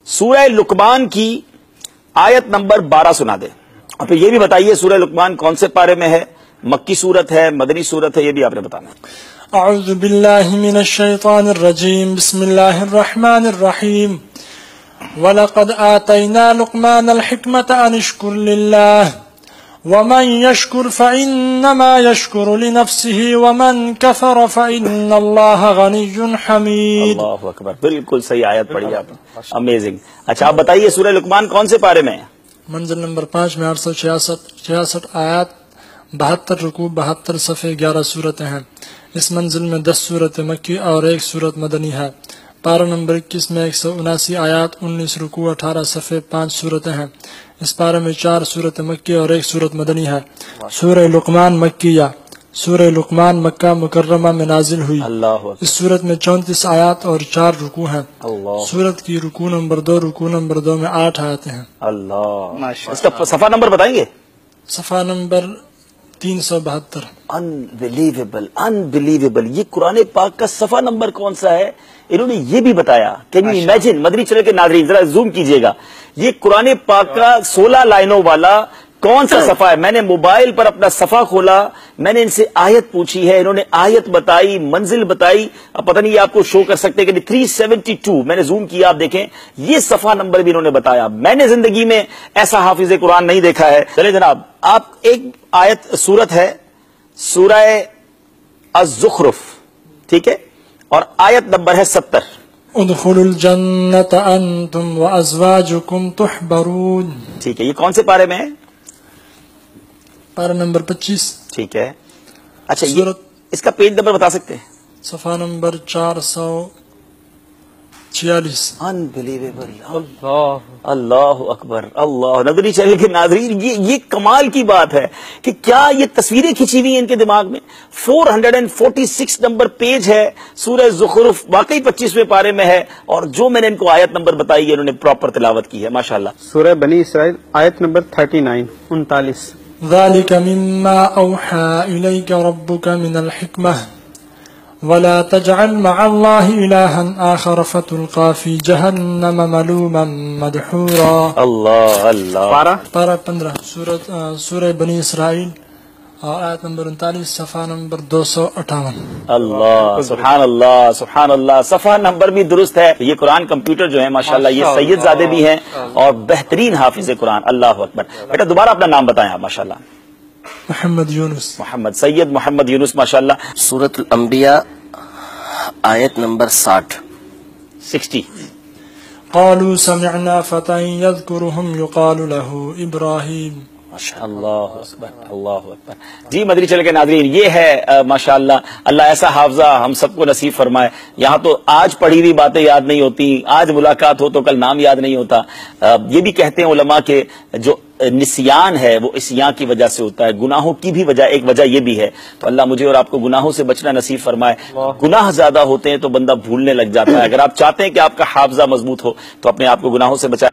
سورہ لقمان کی آیت نمبر 12 سنا دے، اور پھر یہ بھی بتائیے سورہ لقمان کون سے پارے میں ہے، مکی سورت ہے، مدنی سورت ہے، یہ بھی آپ نے بتانا ہے۔ اعوذ باللہ من الشیطان الرجیم، بسم اللہ الرحمن الرحیم۔ وَلَقَدْ آتَيْنَا لُقْمَانَ الْحِكْمَةَ أَنِ اشْكُرْ لِلَّهِ وَمَنْ يَشْكُرْ فَإِنَّمَا يَشْكُرُ لِنَفْسِهِ وَمَنْ كَفَرَ فَإِنَّ اللَّهَ غَنِيٌّ حَمِيدٌ۔ اللہ اکبر، بالکل صحیح آیت پڑھی آپ نے، امیزنگ۔ اچھا آپ بتائیے سورہ لقمان کون سے پارے میں ہے؟ منزل نمبر 5 میں 866 آیات، 72 رکوع، 72 صفحے، 11 صورتیں ہیں۔ اس منزل میں 10 صورت مکی اور 1 صورت مدنی ہے۔ پارہ نمبر 21 میں 179 آیات، 19 رکوع، 18 صفحے، 5 صورتیں ہیں۔ اس پارے میں 4 صورت مکی اور 1 صورت مدنی ہے۔ سورہ لقمان مکیہ، سورہ لقمان مکہ مکرمہ میں نازل ہوئی۔ اس صورت میں 34 آیات اور 4 رکوع ہیں۔ سورت کی رکوع نمبر 2 میں 8 آیتیں ہیں۔ اللہ، اس کا صفحہ نمبر بتائیں گے؟ صفحہ نمبر 372۔ انبلیویبل، انبلیویبل، یہ قرآن پاک کا صفحہ نمبر کون سا ہے انہوں نے یہ بھی بتایا۔ Can you imagine? Madani channel کے ناظرین ذرا زوم کیجئے گا، یہ قرآن پاک کا 16 لائنوں والا کون سا صفحہ ہے؟ میں نے موبائل پر اپنا صفحہ کھولا، میں نے ان سے آیت پوچھی ہے، انہوں نے آیت بتائی، منزل بتائی، اب پتہ نہیں یہ آپ کو شو کر سکتے کہ 372، میں نے زوم کیا، آپ دیکھیں یہ صفحہ نمبر بھی انہوں نے بتایا۔ میں نے زندگی میں ایسا حافظ قرآن نہیں دیکھا ہے۔ چلے جناب، آپ ایک آیت سورت ہے سورہ الزخرف، ٹھیک ہے، اور آیت نمبر ہے 70۔ ادخلوا الجنة انتم وازواجكم تحبرون، ٹھیک ہے، یہ کون سے پارے میں ہے؟ پارہ نمبر 25۔ ٹھیک ہے، اچھا یہ اس کا پیج نمبر بتا سکتے ہیں؟ صفحہ نمبر 446۔ انبلیویبل، اللہ اکبر، اللہ۔ مدنی چینل کے ناظرین یہ کمال کی بات ہے کہ کیا یہ تصویریں کھینچی ہوئی ہیں ان کے دماغ میں۔ 446 نمبر پیج ہے سورہ زخرف، واقعی 25ویں پارے میں ہے، اور جو میں نے ان کو آیت نمبر بتائی ہے انہوں نے پراپر تلاوت کی ہے، ماشاءاللہ۔ سورہ بنی اسرائیل آیت نمبر 39 ذلك مما اوحى اليك ربك من الحكمة ولا تجعل مع الله إلها آخر فتلقى في جهنم ملوما مدحورا۔ اللہ اللہ۔ پارہ 15 سورہ بنی اسرائیل، آیت نمبر 39، صفحہ نمبر 258۔ اللہ، سبحان اللہ، سبحان اللہ، صفحہ نمبر بھی درست ہے۔ یہ قرآن کمپیوٹر جو ہے ماشاءاللہ یہ سید زادے بھی ہیں اور بہترین حافظ قرآن۔ اللہ اکبر۔ بیٹا دوبارہ اپنا نام بتائیں آپ۔ ماشاءاللہ محمد یونس، محمد سید محمد یونس، ماشاءاللہ۔ سورۃ الانبیاء آیت نمبر 60۔ قالوا سمعنا فتى يذكرهم يقال له ابراہیم۔ اللہ اکبر، اللہ اکبر۔ جی مدنی چینل کے ناظرین یہ ہے ماشاءاللہ، اللہ ایسا حافظہ ہم سب کو نصیب فرمائے۔ یہاں تو آج پڑھی ہوئی باتیں یاد نہیں ہوتی، آج ملاقات ہو تو کل نام یاد نہیں ہوتا۔ یہ بھی کہتے ہیں علماء کہ جو نسیان ہے وہ اسیان کی وجہ سے ہوتا ہے، گناہوں کی بھی وجہ، ایک وجہ یہ بھی ہے۔ تو اللہ مجھے اور آپ کو گناہوں سے بچنا نصیب فرمائے۔ گناہ زیادہ ہوتے ہیں تو بندہ بھولنے لگ جاتا ہے۔ اگر آپ چاہتے ہیں کہ آپ کا حافظہ مضبوط ہو تو اپنے آپ کو گناہوں سے بچائیں۔